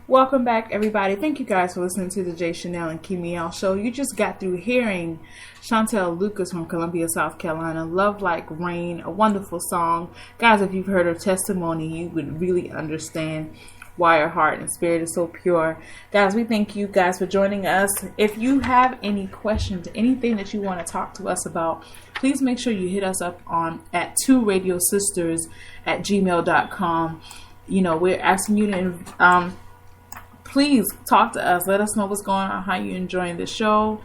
Welcome back, everybody. Thank you guys for listening to the Je Shennel and Keymiel show. You just got through hearing Chantel Lucas from Columbia, South Carolina, Love Like Rain, a wonderful song. Guys, if you've heard her testimony, you would really understand why her heart and spirit is so pure. Guys, we thank you guys for joining us. If you have any questions, anything that you want to talk to us about, please make sure you hit us up on at 2radiosisters@gmail.com. You know, we're asking you to please talk to us. Let us know what's going on, how you're enjoying the show,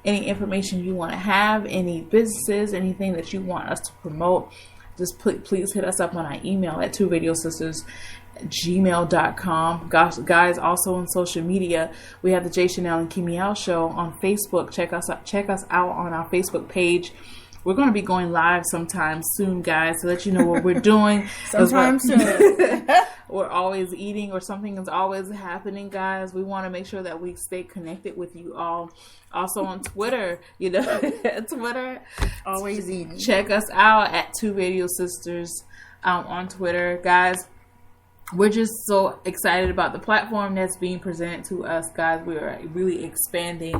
any information you want to have, any businesses, anything that you want us to promote. Just please hit us up on our email at 2radiosisters@gmail.com. Guys, also on social media, we have the Je Shennel and Keymiel show on Facebook. Check us out on our Facebook page. We're going to be going live sometime soon, guys, to let you know what we're doing. Sometime soon. We're always eating or something is always happening, guys. We want to make sure that we stay connected with you all. Also on Twitter, Twitter. Always eating. Check us out at 2radiosisters on Twitter, guys. We're just so excited about the platform that's being presented to us, guys. We are really expanding,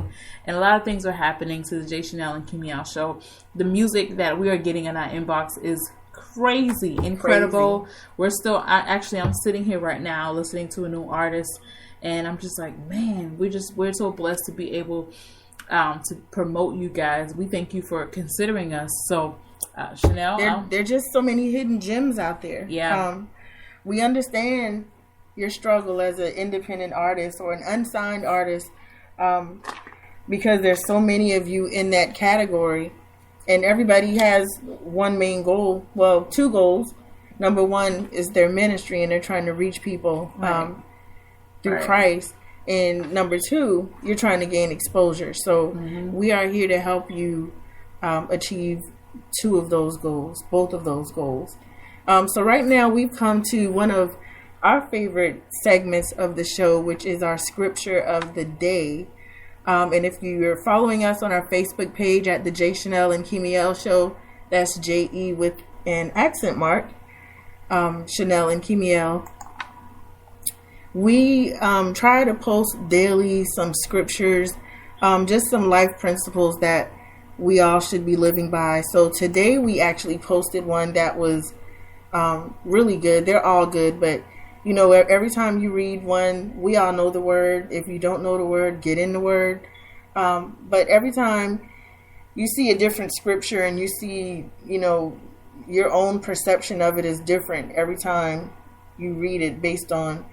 and a lot of things are happening to the Je Shennel and Keymiel show. The music that we are getting in our inbox is crazy, incredible. We're still, I'm sitting here right now listening to a new artist, and I'm just like, man, we're so blessed to be able to promote you guys. We thank you for considering us. So, Shennel, there are just so many hidden gems out there. Yeah. We understand your struggle as an independent artist or an unsigned artist, because there's so many of you in that category, and everybody has one main goal. Well, two goals. Number one is their ministry, and they're trying to reach people through Christ. And number two, you're trying to gain exposure. So we are here to help you achieve two of those goals, both of those goals. So right now we've come to one of our favorite segments of the show, which is our scripture of the day. And if you're following us on our Facebook page at the Je Shennel and Keymiel show, that's J-E with an accent mark, Shennel and Keymiel. We try to post daily some scriptures, just some life principles that we all should be living by. So today we actually posted one that was really good. They're all good, but you know, every time you read one, we all know the word. If you don't know the word, get in the word. But every time you see a different scripture and you see, you know, your own perception of it is different every time you read it, based on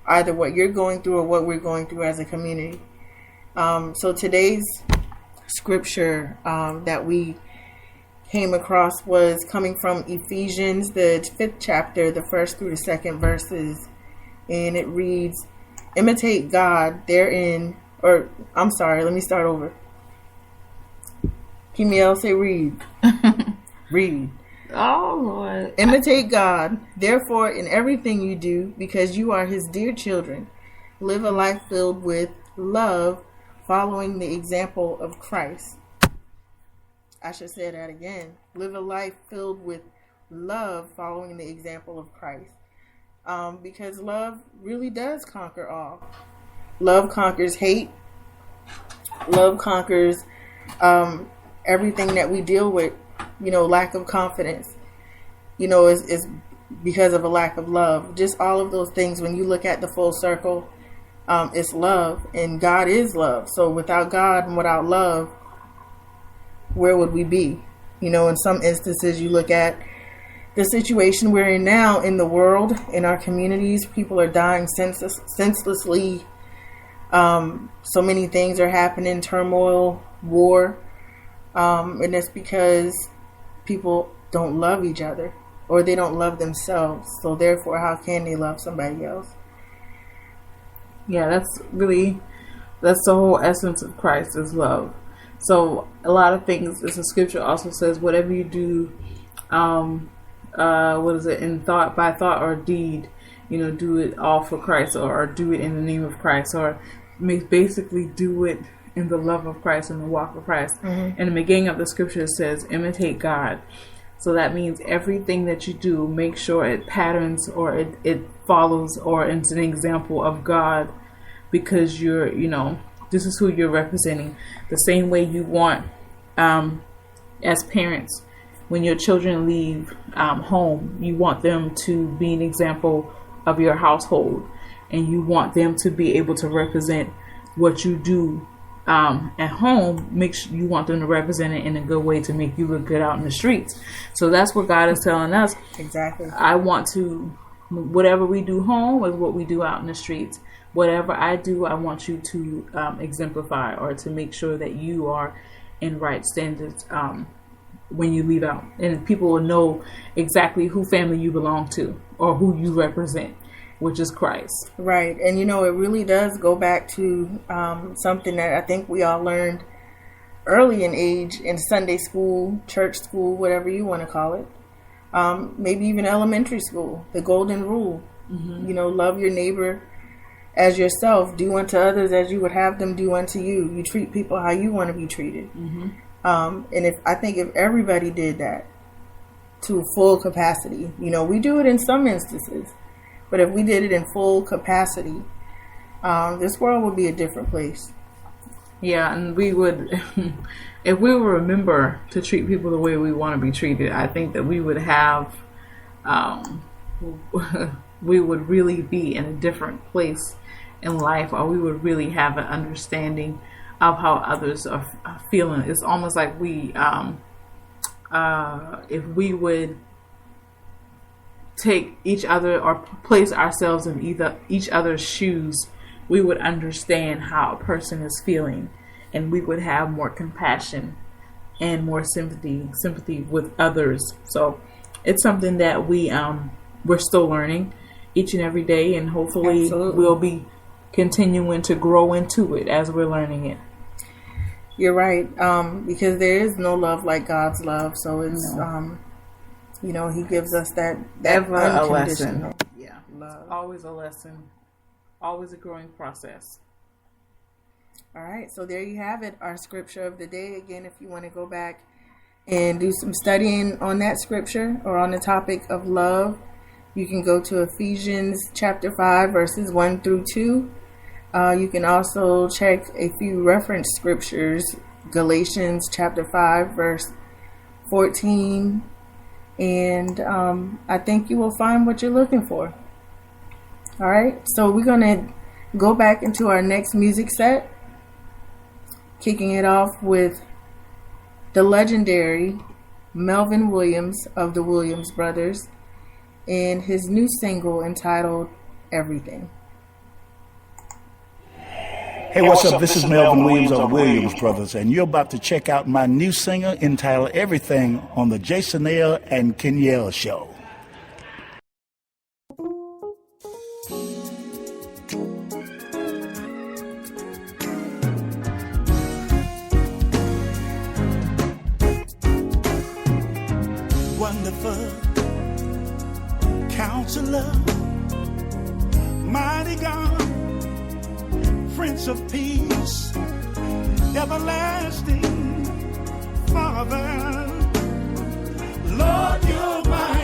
either what you're going through or what we're going through as a community. So today's scripture that we came across was coming from Ephesians, the 5th chapter, the 1st through the 2nd verses. And it reads, imitate God therein, or I'm sorry, let me start over. Keymiel, say read. Read. Oh, Lord. Imitate God, therefore, in everything you do, because you are his dear children. Live a life filled with love, following the example of Christ. I should say that again. Live a life filled with love, following the example of Christ. Because love really does conquer all. Love conquers hate. Love conquers everything that we deal with. You know, lack of confidence, you know, is because of a lack of love. Just all of those things, when you look at the full circle, it's love. And God is love. So without God and without love, where would we be? You know, in some instances, you look at the situation we're in now in the world, in our communities, people are dying senselessly. So many things are happening, turmoil, war. And it's because people don't love each other, or they don't love themselves. So therefore, how can they love somebody else? Yeah, that's the whole essence of Christ is love. So a lot of things, as the scripture also says, whatever you do, in thought, by thought or deed, you know, do it all for Christ, or do it in the name of Christ, or basically do it in the love of Christ and the walk of Christ. And the beginning of the scripture says, imitate God. So that means everything that you do, make sure it patterns or it follows or it's an example of God, because you're, this is who you're representing. The same way you want, as parents, when your children leave home, you want them to be an example of your household, and you want them to be able to represent what you do at home. You want them to represent it in a good way to make you look good out in the streets. So that's what God is telling us. Exactly. I want to, whatever we do home is what we do out in the streets. Whatever I do, I want you to exemplify, or to make sure that you are in right standards when you leave out. And people will know exactly who family you belong to or who you represent, which is Christ. Right. And, it really does go back to something that I think we all learned early in age in Sunday school, church school, whatever you want to call it. Maybe even elementary school, the golden rule. Mm-hmm. Love your neighbor as yourself. Do unto others as you would have them do unto you. You treat people how you want to be treated. Mm-hmm. And if everybody did that to full capacity, we do it in some instances, but if we did it in full capacity, this world would be a different place. Yeah, and we would, if we would remember to treat people the way we want to be treated, I think that we would have, we would really be in a different place in life, or we would really have an understanding of how others are feeling. It's almost like we, if we would take each other or place ourselves in each other's shoes, we would understand how a person is feeling, and we would have more compassion and more sympathy with others. So it's something that we're still learning each and every day, and hopefully Absolutely. We'll be continuing to grow into it as we're learning it. You're right, because there is no love like God's love. So it's, He gives us that ever a unconditional lesson. Yeah, love. Always a lesson, always a growing process. All right, so there you have it, our scripture of the day. Again, if you want to go back and do some studying on that scripture or on the topic of love, you can go to Ephesians chapter 5, verses 1 through 2. You can also check a few reference scriptures, Galatians chapter 5, verse 14. And I think you will find what you're looking for. All right, so we're going to go back into our next music set, kicking it off with the legendary Melvin Williams of the Williams Brothers and his new single entitled Everything. Hey, what's up? This is Melvin Williams of the Williams Brothers, and you're about to check out my new single entitled Everything on the Je Shennel and Keymiel show. Wonderful Counselor, Mighty God, Prince of Peace, Everlasting Father, Lord, you're my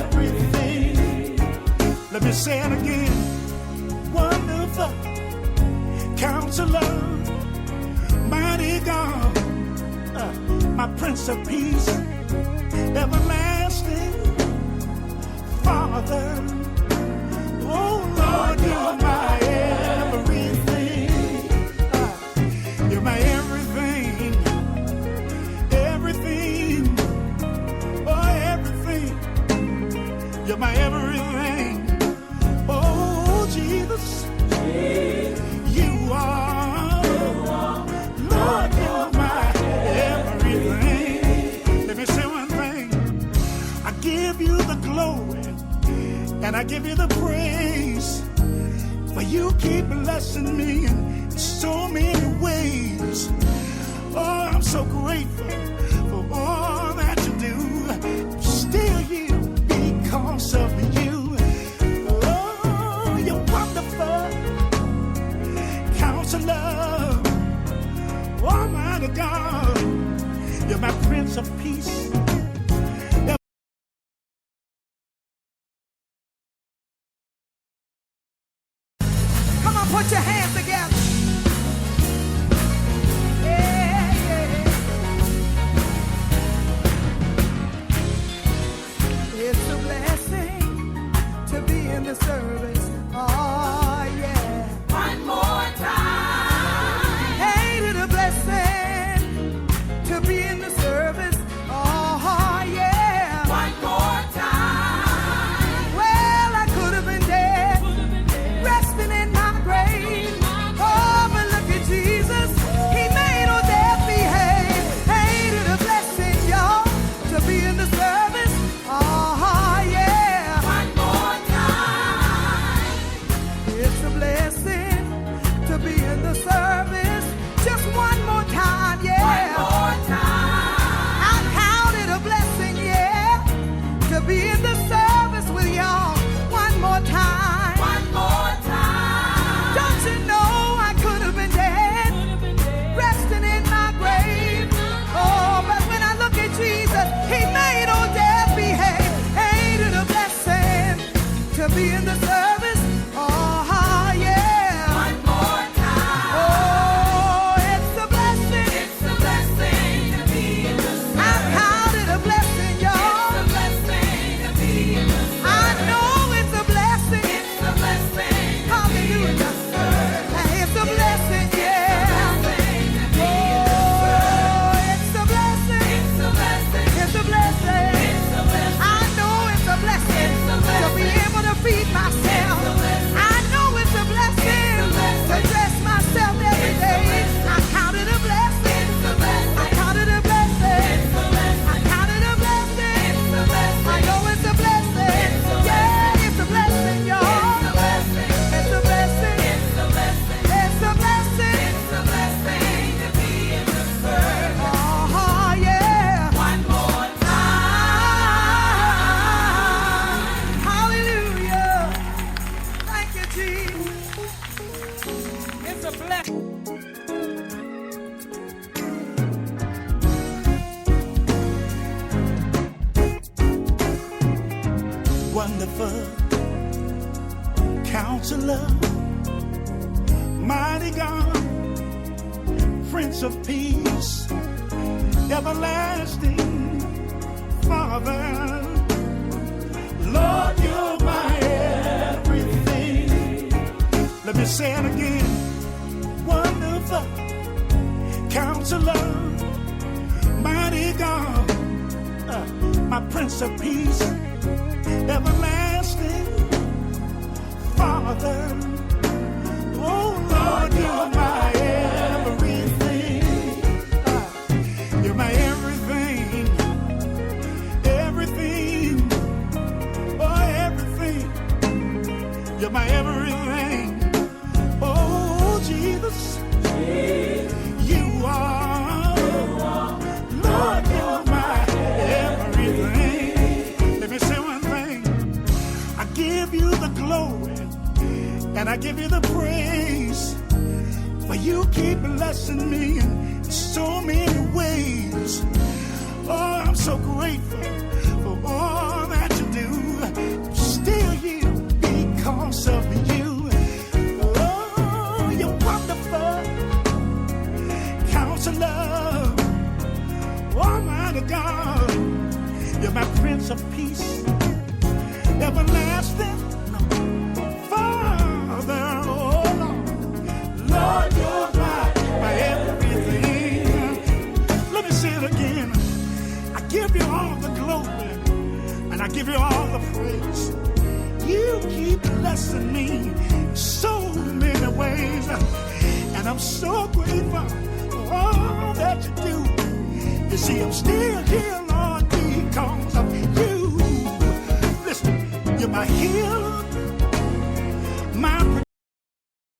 everything. Let me say it again. Wonderful Counselor, Mighty God, my Prince of Peace, Everlasting Father. Oh Lord, you're my everything. You're my everything. Everything. Oh, everything. You're my everything. Oh, Jesus. You are. Lord, you're my everything. Let me say one thing. I give you the glory. And I give you the praise, for you keep blessing me in so many ways. Oh, I'm so grateful for all that you do. I'm still here because of you. Oh, you're wonderful, Counselor, Almighty God. You're my Prince of Peace, Put your hands together. Yeah, yeah. It's a blessing to be in the service. Oh, yeah. One more time. Ain't it a blessing to be in the service? Oh, yeah. One more time. Well, I could have been dead, resting in my grave. Oh, but look at Jesus. He made all death behave. Ain't it a blessing, y'all, to be in the service? Oh, yeah. One more time. It's a blessing to be in the service. Just one more time, yeah. One more time. I count it a blessing, yeah, to be in the service with y'all. One more time. One more time. Don't you know I could have been dead, resting in my grave? Oh, but when I look at Jesus, He made old death behave. Ain't it a blessing to be in the service? Oh, yeah. One more time. Oh, it's a blessing. It's a blessing to be in the I service. count it a blessing, y'all. It's a blessing to be in the service. I know it's a blessing. It's a blessing to be in the Hallelujah. service. It's a blessing, yeah. Blessing to be in the Oh, it's a blessing. It's a blessing. It's a blessing. It's a blessing. I know it's a blessing It's a blessing. to be able to feed myself. It's a blessing. I know it's a blessing It's a blessing. to dress myself every It's a day. blessing. I count it a blessing. It's a blessing. I count it a blessing. It's a blessing. I count it a blessing. It's a blessing. I know it's a blessing. It's a Yeah, it's a blessing, y'all. It's a blessing. It's a blessing. It's a blessing. It's a blessing. It's a blessing to be in the service. Oh, yeah. One more time. Hallelujah. Thank you, Jesus. It's a blessing. Wonderful Counselor, Mighty God, Prince of Peace, Everlasting Father, Lord, you're my everything. Let me say it again. Wonderful Counselor, Mighty God, my Prince of Peace, Everlasting Father. Oh Lord, you're my everything. You're my everything. Everything. Oh, everything. You're my everything. Oh, Jesus. You are. Lord, you're my everything. Let me say one thing. I give you the glory and I give you the praise, for you keep blessing me in so many ways. Oh, I'm so grateful for all that you do. I'm still here because of you. Oh, you're wonderful Counselor, Almighty God. You're my Prince of Peace, Everlasting Father. Oh Lord, Lord, you're my everything. Let me say it again. I give you all the glory and I give you all the praise. You keep blessing me in so many ways, and I'm so grateful for all that you do. You see, I'm still here, Lord, because of you. Listen, you're my healer.